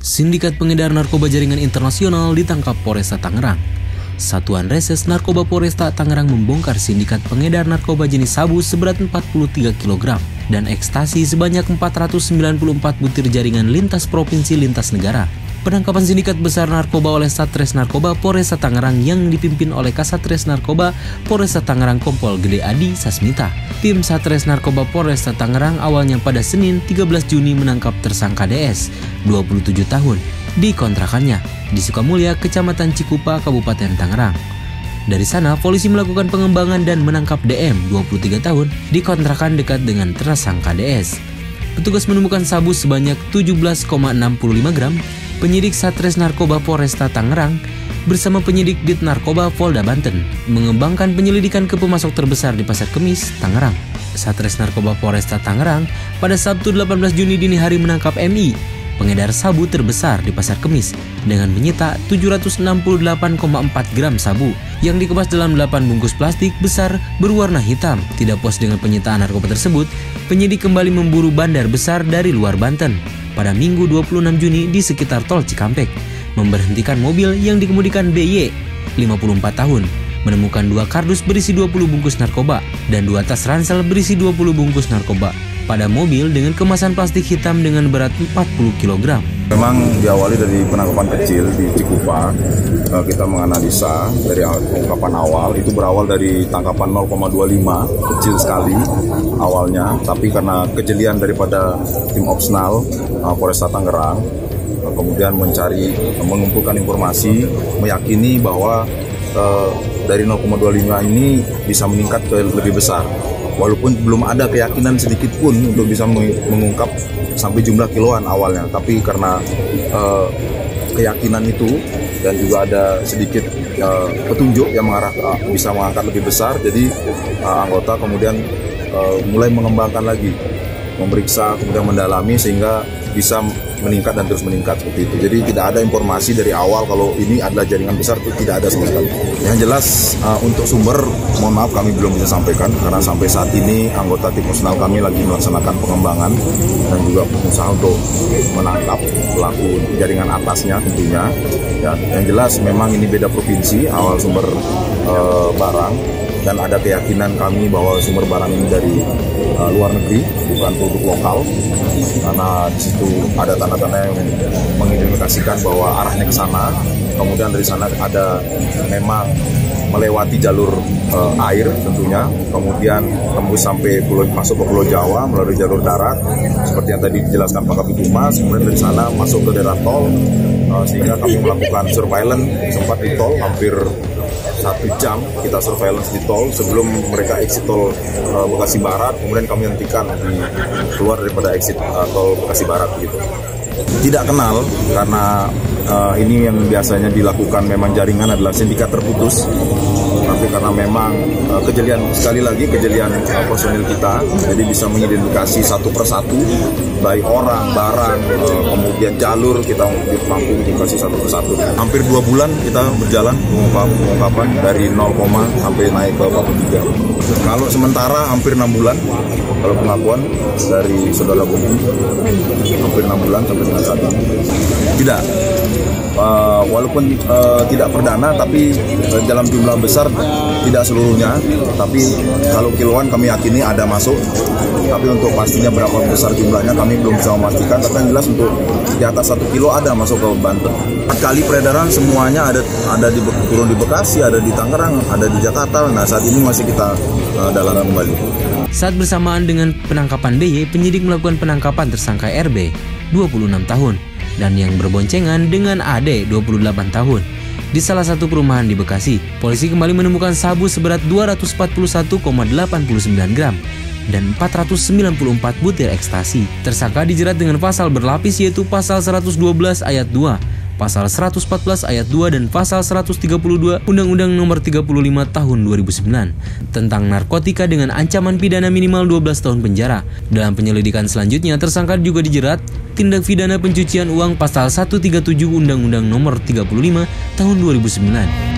Sindikat pengedar narkoba jaringan internasional ditangkap Polresta Tangerang. Satuan Reses Narkoba Polresta Tangerang membongkar sindikat pengedar narkoba jenis sabu seberat 43 kg dan ekstasi sebanyak 494 butir jaringan lintas provinsi lintas negara. Penangkapan sindikat besar narkoba oleh Satres Narkoba Polresta Tangerang yang dipimpin oleh Kasatres Narkoba Polresta Tangerang Kompol Gede Adi Sasmita. Tim Satres Narkoba Polresta Tangerang awalnya pada Senin 13 Juni menangkap tersangka DS, 27 tahun, di kontrakannya di Sukamulya, Kecamatan Cikupa, Kabupaten Tangerang. Dari sana, polisi melakukan pengembangan dan menangkap DM, 23 tahun, di kontrakan dekat dengan tersangka DS. Petugas menemukan sabu sebanyak 17,65 gram. Penyidik Satres Narkoba Polresta Tangerang bersama penyidik Dit Narkoba Polda Banten mengembangkan penyelidikan ke pemasok terbesar di Pasar Kemis, Tangerang. Satres Narkoba Polresta Tangerang pada Sabtu 18 Juni dini hari menangkap MI, pengedar sabu terbesar di Pasar Kemis, dengan menyita 768,4 gram sabu yang dikemas dalam 8 bungkus plastik besar berwarna hitam. Tidak puas dengan penyitaan narkoba tersebut, penyidik kembali memburu bandar besar dari luar Banten pada Minggu 26 Juni di sekitar tol Cikampek, memberhentikan mobil yang dikemudikan BY, 54 tahun, menemukan 2 kardus berisi 20 bungkus narkoba dan 2 tas ransel berisi 20 bungkus narkoba pada mobil dengan kemasan plastik hitam dengan berat 40 kg. Memang diawali dari penangkapan kecil di Cikupa. Kita menganalisa dari pengungkapan awal itu berawal dari tangkapan 0,25, kecil sekali awalnya, tapi karena kejelian daripada tim opsnal Polresta Tangerang kemudian mengumpulkan informasi, meyakini bahwa dari 0,25 ini bisa meningkat ke lebih besar. Walaupun belum ada keyakinan sedikit pun untuk bisa mengungkap sampai jumlah kiloan awalnya, tapi karena keyakinan itu dan juga ada sedikit petunjuk yang mengarah bisa mengangkat lebih besar, jadi anggota kemudian mulai mengembangkan lagi, memeriksa, kemudian mendalami sehingga bisa meningkat dan terus meningkat seperti itu. Jadi tidak ada informasi dari awal kalau ini adalah jaringan besar, itu tidak ada sama sekali. Yang jelas untuk sumber, mohon maaf kami belum bisa sampaikan karena sampai saat ini anggota tim opsnal kami lagi melaksanakan pengembangan dan juga berusaha untuk menangkap pelaku jaringan atasnya tentunya. Ya, yang jelas memang ini beda provinsi awal sumber barang, dan ada keyakinan kami bahwa sumber barang ini dari luar negeri, bukan produk lokal, karena di situ ada tanda-tanda yang mengindikasikan bahwa arahnya ke sana. Kemudian dari sana ada memang melewati jalur air tentunya, kemudian tembus sampai masuk ke Pulau Jawa melalui jalur darat seperti yang tadi dijelaskan Pak Kabid Humas. Kemudian dari sana masuk ke daerah tol, sehingga kami melakukan surveillance sempat di tol hampir 1 jam kita surveillance di tol sebelum mereka exit tol Bekasi Barat. Kemudian kami hentikan keluar daripada exit tol Bekasi Barat gitu. Tidak kenal karena ini yang biasanya dilakukan memang jaringan adalah sindikat terputus. Tapi karena memang kejelian, sekali lagi kejelian personil kita, jadi bisa mengidentifikasi satu persatu, baik orang, barang, kemudian jalur, kita mampu mengidentifikasi satu persatu. Hampir 2 bulan kita berjalan pengungkapan dari 0, sampai naik ke 43. Kalau sementara hampir 6 bulan, kalau pengakuan dari saudara Budi, hampir 6 bulan sampai dengan saat ini. Tidak. Walaupun tidak perdana, tapi dalam jumlah besar, tidak seluruhnya, tapi kalau kiloan kami yakini ada masuk, tapi untuk pastinya berapa besar jumlahnya kami belum bisa memastikan, tapi yang jelas untuk di atas 1 kilo ada masuk ke Banten. 4 kali peredaran semuanya ada turun di Bekasi, ada di Tangerang, ada di Jakarta. Nah, saat ini masih kita dalami kembali. Saat bersamaan dengan penangkapan BY, penyidik melakukan penangkapan tersangka RB, 26 tahun, dan yang berboncengan dengan AD, 28 tahun. Di salah satu perumahan di Bekasi, polisi kembali menemukan sabu seberat 241,89 gram dan 494 butir ekstasi. Tersangka dijerat dengan pasal berlapis, yaitu pasal 112 ayat 2, pasal 114 ayat 2, dan pasal 132 Undang-Undang Nomor 35 Tahun 2009 tentang narkotika dengan ancaman pidana minimal 12 tahun penjara. Dalam penyelidikan selanjutnya, tersangka juga dijerat tindak pidana pencucian uang pasal 137 Undang-Undang Nomor 35 Tahun 2009.